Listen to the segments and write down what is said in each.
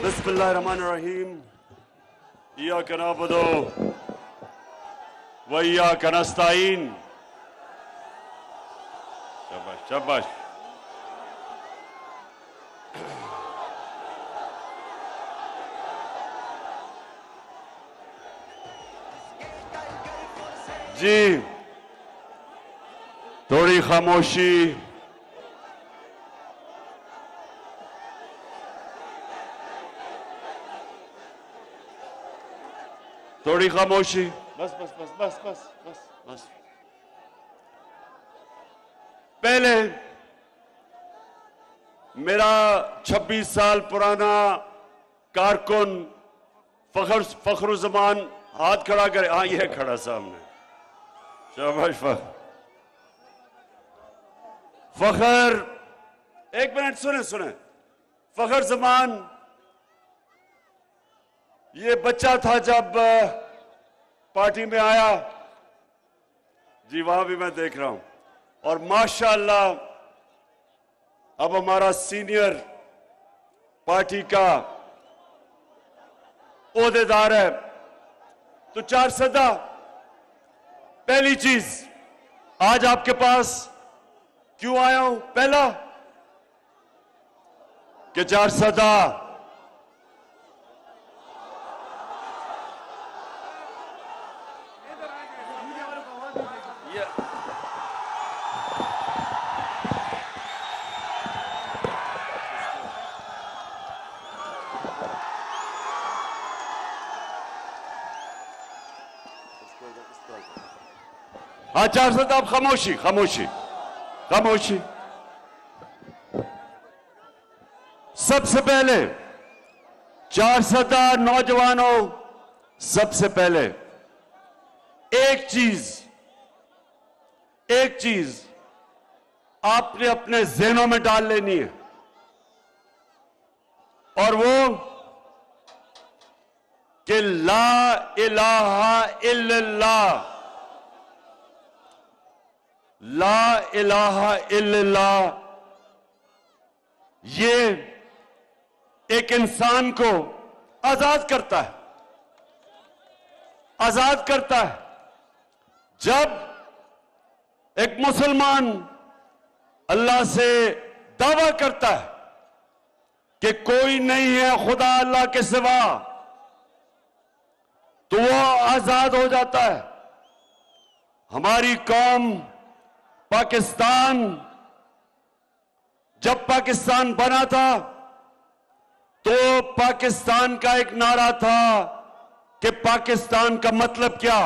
बिस्मिल्लाहिर्रहमानिर्रहीम। इय्याका नअबुदु व इय्याका नस्तईन। शाबाश शाबाश। जी थोड़ी खामोशी। थोड़ी खामोशी। बस बस बस बस बस बस बस। पहले मेरा 26 साल पुराना कारकुन फखरुज़्ज़मान हाथ खड़ा करे। हाँ ये खड़ा सामने। शाबाश फखर। एक मिनट सुने सुने। फखरुज़्ज़मान ये बच्चा था जब पार्टी में आया। जी वहां भी मैं देख रहा हूं। और माशाअल्लाह अब हमारा सीनियर पार्टी का ओहदेदार है। तो 4 सदा। पहली चीज आज आपके पास क्यों आया हूं? पहला कि 4 सदा हाँ 4 सदा। आप खामोशी खामोशी खामोशी। सबसे पहले 4 सदा नौजवानों, सबसे पहले एक चीज आपने अपने ज़हनों में डाल लेनी है और वो कि ला इलाहा इल्लल्लाह, ला इलाहा इल्लल्लाह ये एक इंसान को आजाद करता है। आजाद करता है। जब एक मुसलमान अल्लाह से दावा करता है कि कोई नहीं है खुदा अल्लाह के सिवा, तो वो आजाद हो जाता है। हमारी कौम पाकिस्तान, जब पाकिस्तान बना था तो पाकिस्तान का एक नारा था कि पाकिस्तान का मतलब क्या?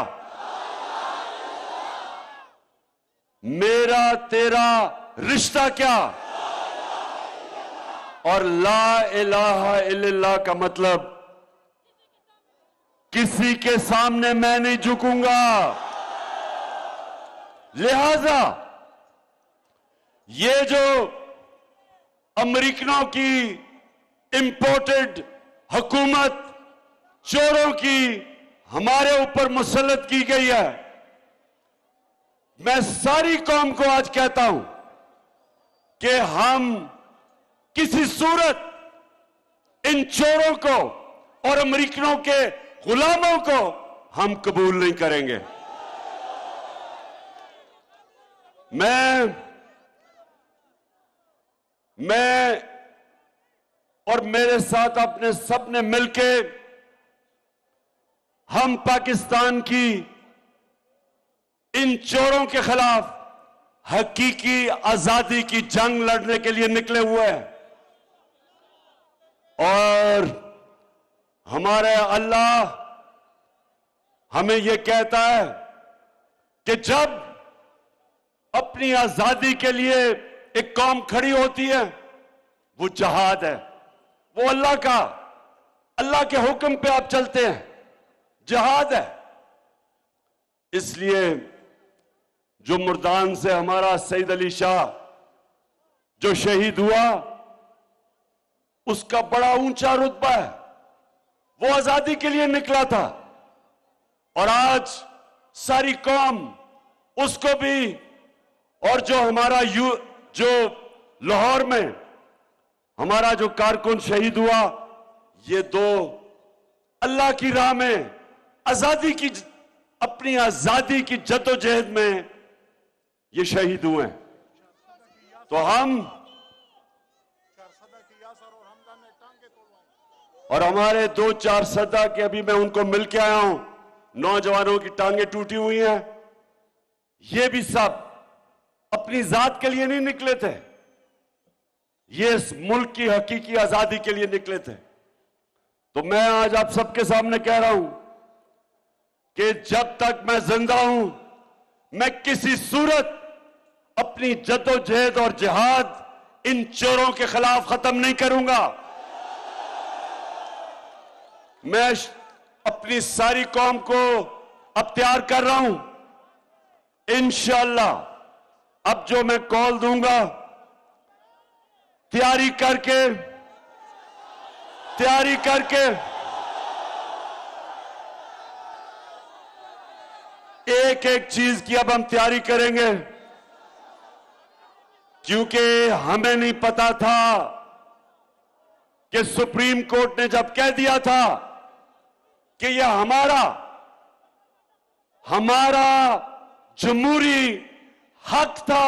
मेरा तेरा रिश्ता क्या? और ला इलाहा इल्लल्लाह का मतलब किसी के सामने मैं नहीं झुकूंगा। लिहाजा ये जो अमेरिकनों की इंपोर्टेड हुकूमत चोरों की हमारे ऊपर मुसल्लत की गई है, मैं सारी कौम को आज कहता हूं कि हम किसी सूरत इन चोरों को और अमेरिकनों के गुलामों को हम कबूल नहीं करेंगे। मैं और मेरे साथ अपने सबने मिलके हम पाकिस्तान की इन चोरों के खिलाफ हकीकी आजादी की जंग लड़ने के लिए निकले हुए हैं। और हमारे अल्लाह हमें यह कहता है कि जब अपनी आजादी के लिए एक कौम खड़ी होती है, वो जहाद है। वो अल्लाह के हुक्म पे आप चलते हैं, जहाद है। इसलिए जो मुर्दान से हमारा सईद अली शाह जो शहीद हुआ, उसका बड़ा ऊंचा रुतबा है। वो आजादी के लिए निकला था और आज सारी कौम उसको भी, और जो हमारा जो लाहौर में हमारा जो कारकुन शहीद हुआ, ये दो अल्लाह की राह में आजादी की, अपनी आजादी की जद्दोजहद में ये शहीद हुए हैं। तो हम और हमारे 2-4 सदा के, अभी मैं उनको मिल के आया हूं, नौजवानों की टांगे टूटी हुई हैं। ये भी सब अपनी जात के लिए नहीं निकले थे, ये इस मुल्क की हकीकी आजादी के लिए निकले थे। तो मैं आज आप सबके सामने कह रहा हूं कि जब तक मैं जिंदा हूं, मैं किसी सूरत अपनी जद्दोजहद और जिहाद इन चोरों के खिलाफ खत्म नहीं करूंगा। मैं अपनी सारी कौम को अब तैयार कर रहा हूं। इंशाअल्लाह अब जो मैं कॉल दूंगा, तैयारी करके एक एक चीज की अब हम तैयारी करेंगे, क्योंकि हमें नहीं पता था कि सुप्रीम कोर्ट ने जब कह दिया था कि यह हमारा जमहूरी हक था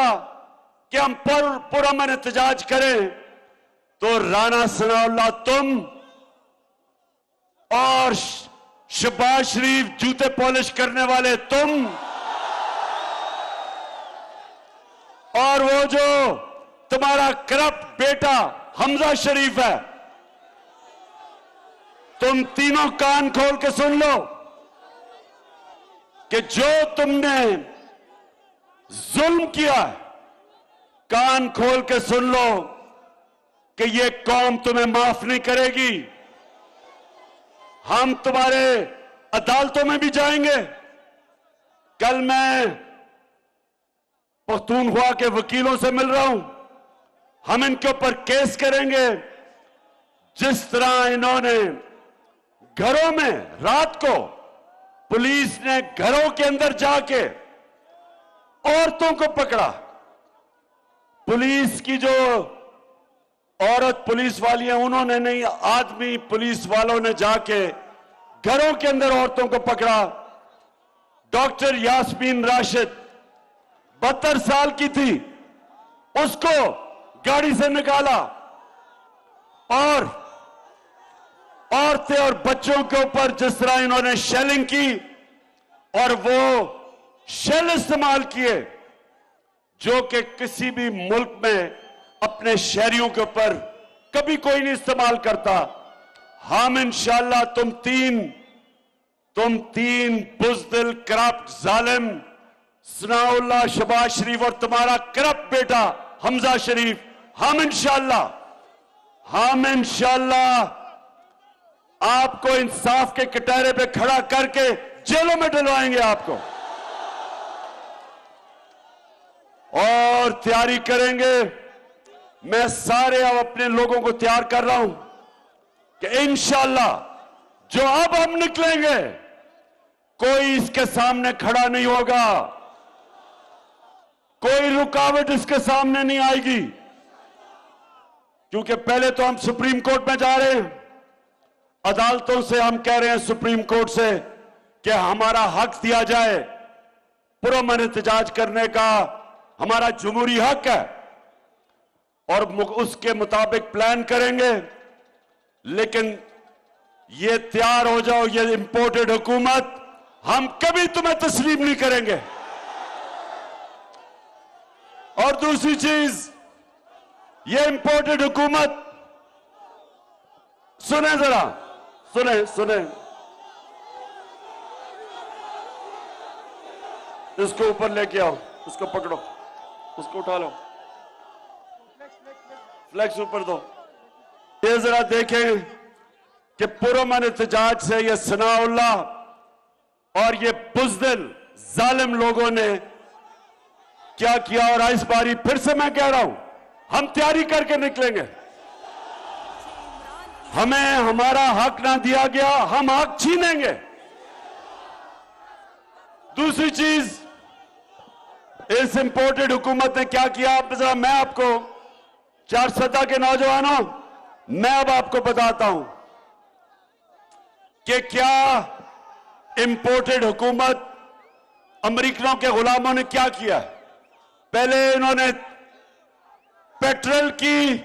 कि हम पुरअमन एहतजाज करें, तो राना सनाउल्लाह तुम और शहबाज शरीफ जूते पॉलिश करने वाले तुम और वो जो तुम्हारा करप्ट बेटा हमजा शरीफ है, तुम तीनों कान खोल के सुन लो कि जो तुमने जुल्म किया है, कान खोल के सुन लो कि ये कौम तुम्हें माफ नहीं करेगी। हम तुम्हारे अदालतों में भी जाएंगे। कल मैं पख्तूनख्वा के वकीलों से मिल रहा हूं, हम इनके ऊपर केस करेंगे। जिस तरह इन्होंने घरों में रात को पुलिस ने घरों के अंदर जाके औरतों को पकड़ा, पुलिस की जो औरत पुलिस वाली है उन्होंने नहीं, आदमी पुलिस वालों ने जाके घरों के अंदर औरतों को पकड़ा। डॉक्टर यास्मीन राशिद 72 साल की थी, उसको गाड़ी से निकाला और औरतें और बच्चों के ऊपर जिस तरह इन्होंने शेलिंग की और वो शेल इस्तेमाल किए जो कि किसी भी मुल्क में अपने शहरियों के ऊपर कभी कोई नहीं इस्तेमाल करता। हम इंशाअल्लाह तुम तीन बुज़दिल करप्ट जालिम सनाउल्लाह, शहबाज शरीफ और तुम्हारा करप्ट बेटा हमजा शरीफ, हम इंशाअल्लाह आपको इंसाफ के कटहरे पे खड़ा करके जेलों में डलवाएंगे आपको, और तैयारी करेंगे। मैं सारे अब अपने लोगों को तैयार कर रहा हूं कि इंशाअल्लाह जो अब हम निकलेंगे, कोई इसके सामने खड़ा नहीं होगा, कोई रुकावट इसके सामने नहीं आएगी। क्योंकि पहले तो हम सुप्रीम कोर्ट में जा रहे हैं, अदालतों से हम कह रहे हैं सुप्रीम कोर्ट से कि हमारा हक दिया जाए, पुरअमन एहतजाज करने का हमारा जमहूरी हक है और उसके मुताबिक प्लान करेंगे। लेकिन ये तैयार हो जाओ, ये इंपोर्टेड हुकूमत हम कभी तुम्हें तस्लीम नहीं करेंगे। और दूसरी चीज, ये इंपोर्टेड हुकूमत, सुने जरा, सुने इसको ऊपर लेके आओ, उसको पकड़ो, उसको उठा लो, फ्लैक्स ऊपर दो। ये जरा देखें कि पुरअमन एहतजाज से ये सनाउल्लाह और ये बुज़दिल जालिम लोगों ने क्या किया। और इस बारी फिर से मैं कह रहा हूं, हम तैयारी करके निकलेंगे। हमें हमारा हक ना दिया गया, हम हक छीनेंगे। दूसरी चीज, इस इंपोर्टेड हुकूमत ने क्या किया, अब जरा मैं आपको, चार सदा के नौजवानों, मैं अब आपको बताता हूं कि क्या इंपोर्टेड हुकूमत अमेरिकनों के गुलामों ने क्या किया। पहले इन्होंने पेट्रोल की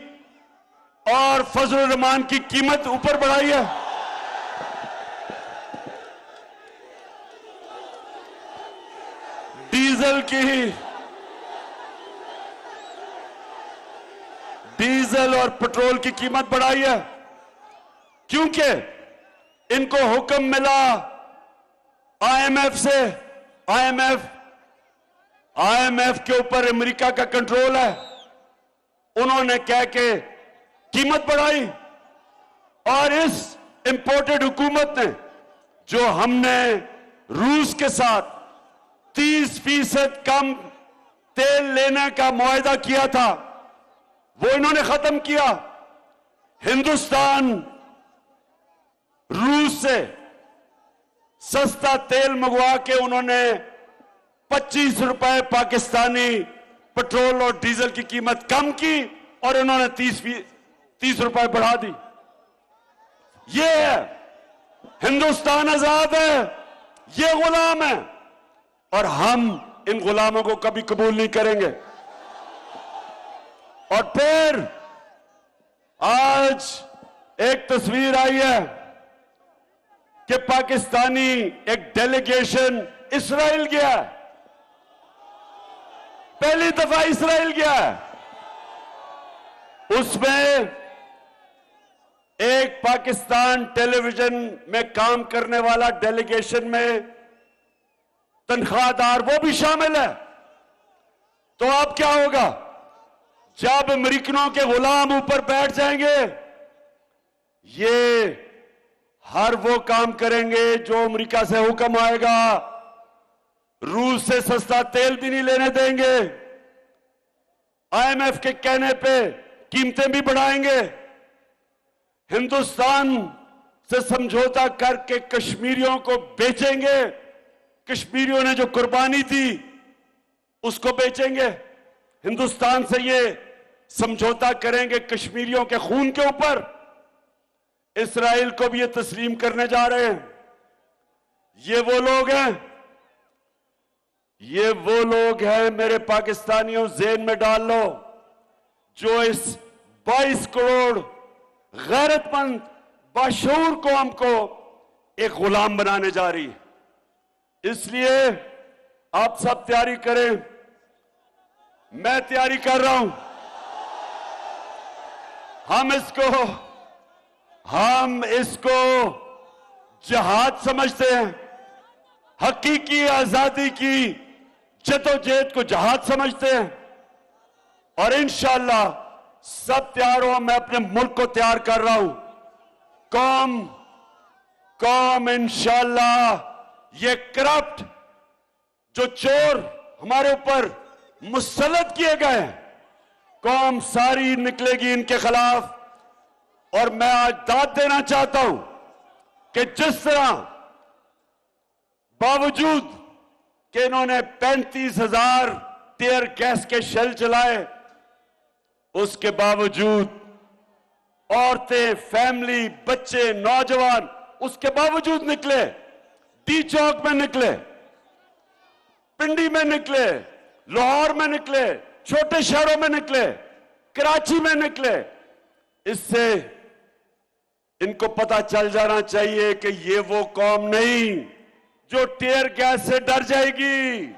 और फजल रहमान की कीमत ऊपर बढ़ाई है। डीजल और पेट्रोल की कीमत बढ़ाई है, क्योंकि इनको हुक्म मिला आईएमएफ से। आईएमएफ के ऊपर अमेरिका का कंट्रोल है। उन्होंने कह के कीमत बढ़ाई और इस इंपोर्टेड हुकूमत ने जो हमने रूस के साथ 30% कम तेल लेने का मुआहदा किया था, वो इन्होंने खत्म किया। हिंदुस्तान रूस से सस्ता तेल मंगवा के उन्होंने 25 रुपए पाकिस्तानी पेट्रोल और डीजल की कीमत कम की और इन्होंने 30 रुपए बढ़ा दी। ये है हिंदुस्तान आजाद है, ये गुलाम है और हम इन गुलामों को कभी कबूल नहीं करेंगे। और फिर आज एक तस्वीर आई है कि पाकिस्तानी एक डेलीगेशन इस्राइल गया है। पहली दफा इस्राइल गया है। उसमें एक पाकिस्तान टेलीविजन में काम करने वाला डेलीगेशन में तनख्वाहदार वो भी शामिल है। तो अब क्या होगा जब अमेरिकनों के गुलाम ऊपर बैठ जाएंगे? ये हर वो काम करेंगे जो अमेरिका से हुक्म आएगा। रूस से सस्ता तेल भी नहीं लेने देंगे। आईएमएफ के कहने पे कीमतें भी बढ़ाएंगे। हिंदुस्तान से समझौता करके कश्मीरियों को बेचेंगे। कश्मीरियों ने जो कुर्बानी दी उसको बेचेंगे। हिंदुस्तान से ये समझौता करेंगे कश्मीरियों के खून के ऊपर। इस्राइल को भी ये तस्लीम करने जा रहे हैं। ये वो लोग हैं, ये वो लोग हैं मेरे पाकिस्तानियों, ज़हन में डाल लो, जो इस 22 करोड़ गैरतमंद बाशऊर कौम को एक गुलाम बनाने जा रही है। इसलिए आप सब तैयारी करें। मैं तैयारी कर रहा हूं। हम इसको जिहाद समझते हैं। हकीकी आजादी की जदोजहद को जिहाद समझते हैं। और इंशाअल्लाह सब तैयार हो। मैं अपने मुल्क को तैयार कर रहा हूं। कौम इंशाअल्लाह ये करप्ट जो चोर हमारे ऊपर मुसल्लत किए गए हैं, कौम सारी निकलेगी इनके खिलाफ। और मैं आज दाद देना चाहता हूं कि जिस तरह बावजूद कि इन्होंने 35,000 टीयर गैस के शेल चलाए, उसके बावजूद औरतें, फैमिली, बच्चे, नौजवान उसके बावजूद निकले। डी चौक में निकले, पिंडी में निकले, लाहौर में निकले, छोटे शहरों में निकले, कराची में निकले। इससे इनको पता चल जाना चाहिए कि ये वो कौम नहीं जो टीयर गैस से डर जाएगी।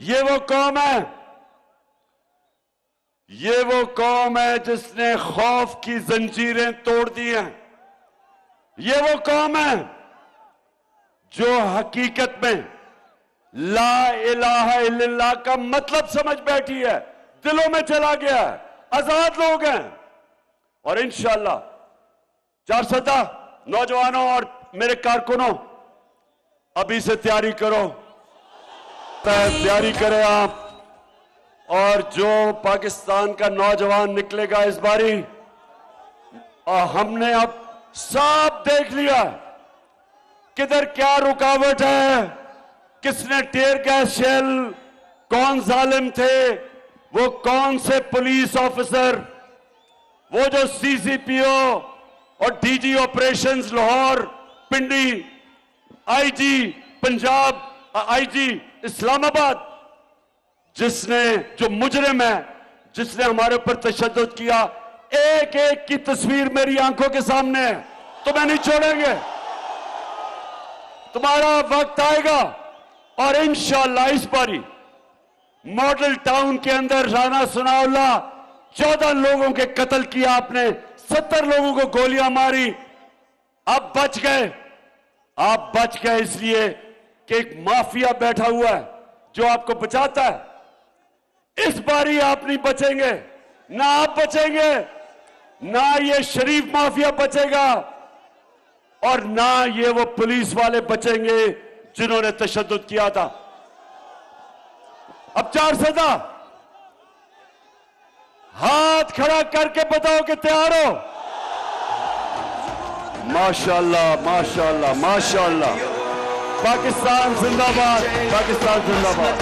ये वो कौम है, ये वो कौम है जिसने खौफ की जंजीरें तोड़ दी हैं। ये वो कौम है जो हकीकत में ला इलाहा इल्लल्लाह का मतलब समझ बैठी है, दिलों में चला गया है। आजाद लोग हैं। और इंशाअल्लाह 400 नौजवानों और मेरे कारकुनों, अभी से तैयारी करो, तैयारी करें आप। और जो पाकिस्तान का नौजवान निकलेगा इस बारी, और हमने अब सब देख लिया किधर क्या रुकावट है, किसने टीयर गैस शेल, कौन जालिम थे, वो कौन से पुलिस ऑफिसर, वो जो सीसीपीओ और डीजी ऑपरेशंस लाहौर, पिंडी, आईजी पंजाब, आईजी इस्लामाबाद, जिसने, जो मुजरिम है, जिसने हमारे ऊपर तशद्दुद किया, एक एक की तस्वीर मेरी आंखों के सामने है। तुम्हें नहीं छोड़ेंगे, तुम्हारा वक्त आएगा। और इंशाअल्लाह इस बारी मॉडल टाउन के अंदर राना सनाउल्लाह 14 लोगों के कत्ल किया आपने, 70 लोगों को गोलियां मारी, आप बच गए। आप बच गए इसलिए कि एक माफिया बैठा हुआ है जो आपको बचाता है। इस बारी आप नहीं बचेंगे, ना आप बचेंगे, ना ये शरीफ माफिया बचेगा, और ना ये वो पुलिस वाले बचेंगे जिन्होंने तशद्दुद किया था। अब 4 सदा हाथ खड़ा करके बताओ कि तैयार हो। माशाअल्लाह, माशाअल्लाह, माशाअल्लाह। पाकिस्तान जिंदाबाद, पाकिस्तान जिंदाबाद।